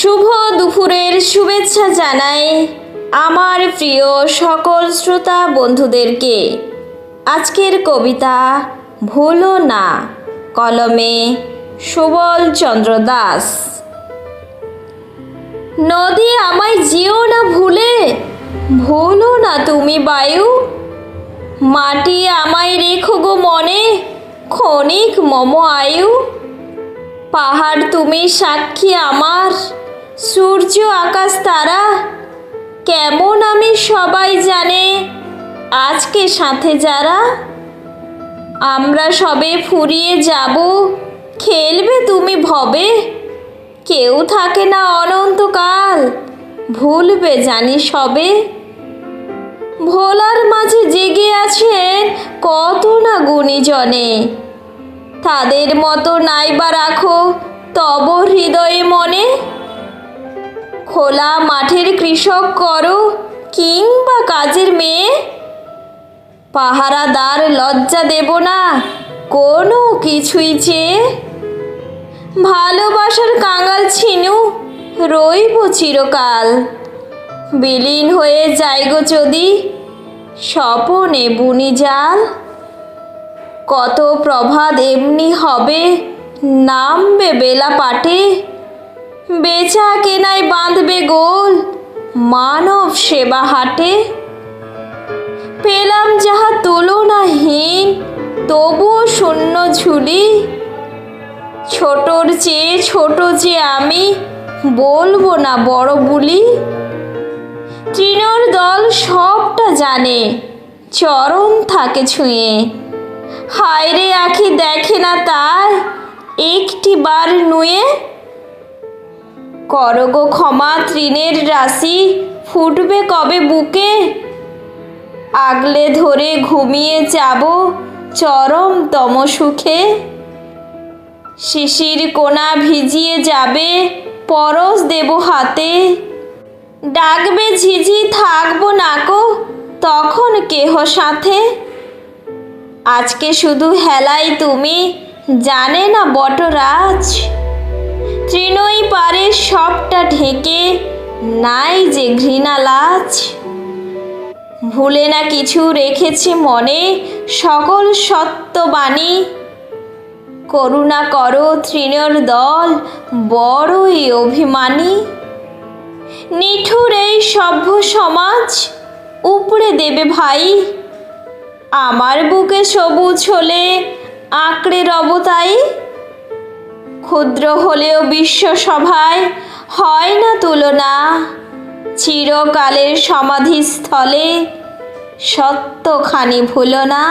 শুভ দুপুরের শুভেচ্ছা জানাই আমার প্রিয় সকল শ্রোতা বন্ধুদেরকে। আজকের কবিতা ভুলো না, কলমে সুবল চন্দ্র দাস। নদী আমায় যেও না ভুলে, ভুলো না তুমি বায়ু। মাটি আমায় রেখো গো মনে, ক্ষণিক মম আয়ু। পাহাড় তুমি সাক্ষী আমার, সূর্য আকাশ তারা। কেমন আমি সবাই জানে, আজকে সাথে যারা। আমরা সবে ফুরিয়ে যাব, খেলবে তুমি ভবে। কেউ থাকে না অনন্তকাল, ভুলবে জানি সবে। ভোলার মাঝে জেগে আছেন কত না গুণীজনে। তাদের মতো নাইবা রাখো তব হৃদয়ে মনে। খোলা মাঠের কৃষক করো কিংবা কাজের মেয়ে। পাহারাদার লজ্জা দেব না কোনো কিছুই চেয়ে। ভালোবাসার কাঙাল ছিনু রইব চিরকাল। বিলীন হয়ে যাইগো যদি স্বপনে বুনি জাল। কত প্রভাত এমনি হবে, নামবে বেলা পাটে। বেচা কেনায় বাঁধবে গোল, মানব সেবা হাটে। পেলাম যাহা তুলনাহীন, তবুও শূন্য ঝুলি। ছোটর চেয়ে ছোট যে আমি, বলবো না বড় বুলি। তৃণর দল সবটা জানে, চরণ থাকে ছুঁয়ে। হায়রে আখি দেখে না তার, একটি বার নুয়ে। করগো ক্ষমা তৃণের রাশি, ফুটবে কবে বুকে। আগলে ধরে ঘুমিয়ে যাব চরমতম সুখে। শিশির কোনা ভিজিয়ে যাবে, পরশ দেব হাতে। ডাকবে ঝিঝি থাকবো নাকো, তখন কেহ সাথে। আজকে শুধু হেলাই তুমি, জানে না বটরাজ। তৃণই পারে সবটা ঢেকে, নাই যে ঘৃণা লাজ। ভুলে না কিছু রেখেছে মনে, সকল সত্যবাণী। করুণা করো তৃণের দল, বড়ই অভিমানী। নিঠুর এই সভ্য সমাজ, উপড়ে দেবে ভাই। আমার বুকে সবুজ হলে আঁকড়ে রব তাই। ক্ষুদ্র হলেও বিশ্ব সভায় হয় না তুলনা। চিরকালের সমাধিস্থলে সত্যখানি ভুলো না।